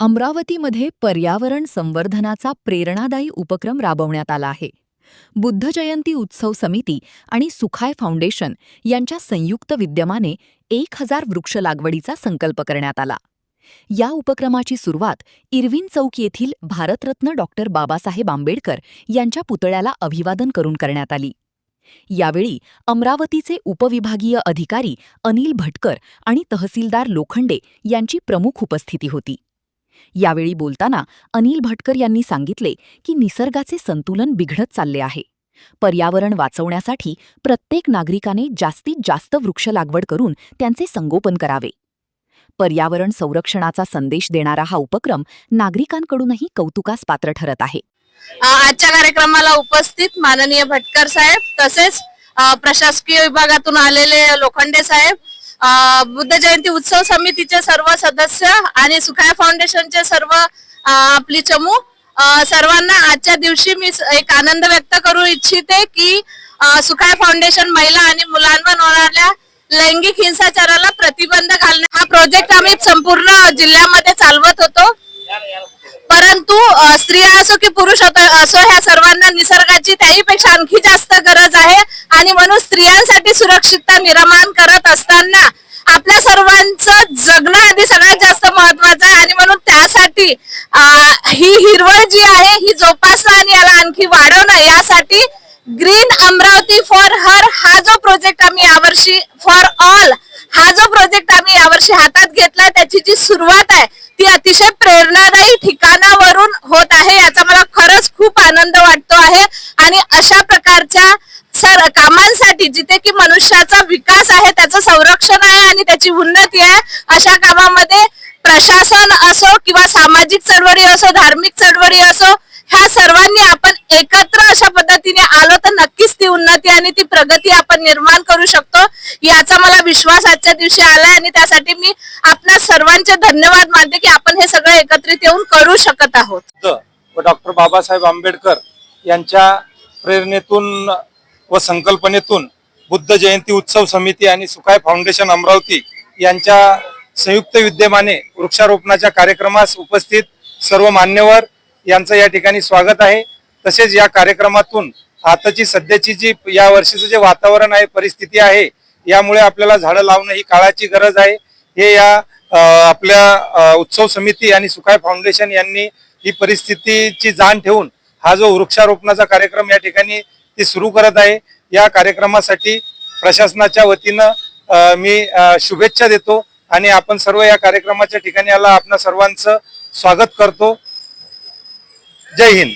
अमरावतीमध्ये पर्यावरण संवर्धनाचा प्रेरणादायी उपक्रम राबवण्यात आला आहे. बुद्ध जयंती उत्सव समिती आणि सुखाय फाउंडेशन यांच्या संयुक्त विद्यमाने 1000 वृक्ष लागवडीचा संकल्प करण्यात आला. या उपक्रमाची सुरुवात इरविन चौक येथील भारतरत्न डॉक्टर बाबासाहेब आंबेडकर यांच्या पुतळ्याला अभिवादन करून करण्यात आली. यावेळी अमरावतीचे उपविभागीय अधिकारी अनिल भटकर आणि तहसीलदार लोखंडे यांची प्रमुख उपस्थिती होती. यावेळी बोलताना अनिल भटकर यांनी सांगितले की निसर्गाचे संतुलन बिघडत चालले आहे. पर्यावरण वाचवण्यासाठी प्रत्येक नागरिकाने जास्तीत जास्त वृक्ष लागवड करून त्यांचे संगोपन करावे. पर्यावरण संरक्षणाचा संदेश देणारा हा उपक्रम नागरिकांकडूनही कौतुकास पात्र ठरत आहे. आजच्या कार्यक्रमाला उपस्थित माननीय भटकर साहेब, तसेच प्रशासकीय विभागातून आलेले लोखंडे साहेब, बुद्ध जयंती उत्सव समितीचे सर्व सदस्य आणि सुखाय फाउंडेशनचे सर्व आपली चमू, सर्वांना आजच्या दिवशी मी एक आनंद व्यक्त करू इच्छिते की सुखाय फाउंडेशन महिला आणि मुलांवर होणाऱ्या लैंगिक हिंसाचाराला प्रतिबंध घालणे हा प्रोजेक्ट आम्ही संपूर्ण जिल्ह्यामध्ये चालवत होतो. परंतु स्त्रिया असो की पुरुष असो, ह्या सर्वांना निसर्गाची त्याहीपेक्षा आणखी जास्त गरज आहे आणि म्हणून स्त्रियांसाठी सुरक्षितता निर्माण करत असताना आपल्या सर्वांचं जगणं आधी सगळ्यात जास्त महत्वाचं आहे आणि म्हणून त्यासाठी ही हिरवळ जी आहे ही जोपासणं आणि याला आणखी वाढवणं, यासाठी ग्रीन अमरावती फॉर हर हा जो प्रोजेक्ट आम्ही यावर्षी, फॉर ऑल हा जो प्रोजेक्ट आम्ही यावर्षी हातात घेतलाय, त्याची जी सुरुवात आहे ती अतिशय प्रेरणादायी ठिकाणावरून होत आहे. याचा मला खरंच खूप आनंद वाटतो आहे. आणि अशा प्रकारच्या कामांसाठी जिथे की मनुष्याचा विकास आहे, त्याचं संरक्षण आहे आणि त्याची उन्नती आहे, अशा कामामध्ये प्रशासन असो किंवा सामाजिक चळवळी असो, धार्मिक चळवळी असो, ह्या सर्वांनी आपण एकत्र अशा पद्धतीने आलो तर नक्कीच ती उन्नती आणि ती प्रगती आपण निर्माण करू शकतो, याचा मला विश्वास आजच्या दिवशी आलाय. आणि त्यासाठी मी आपल्या सर्वांचे धन्यवाद मानते की आपण हे सगळं एकत्रित येऊन करू शकत आहोत. डॉक्टर बाबासाहेब आंबेडकर यांच्या प्रेरणेतून व संकल्पनेतून बुद्ध जयंती उत्सव समिती आणि सुखाय फाउंडेशन अमरावती यांच्या संयुक्त विद्यमाने वृक्षारोपणाच्या कार्यक्रमास उपस्थित सर्व मान्यवर यांचं या ठिकाणी स्वागत आहे. तसेच या कार्यक्रमातून आताची सध्याची जी या वर्षीचं जे वातावरण आहे, परिस्थिती आहे, यामुळे आपल्याला झाडं लावणं ही काळाची गरज आहे. हे या आपल्या उत्सव समिती आणि सुखाय फाउंडेशन यांनी ही परिस्थितीची जाण ठेवून हा जो वृक्षारोपणाचा कार्यक्रम या ठिकाणी ती सुरू करत आहे. या कार्यक्रमासाठी प्रशासनाच्या वतीनं मी शुभेच्छा देतो आणि आपण सर्व या कार्यक्रमाच्या ठिकाणी आला आपणा सर्वांचं स्वागत करतो. जय हिंद.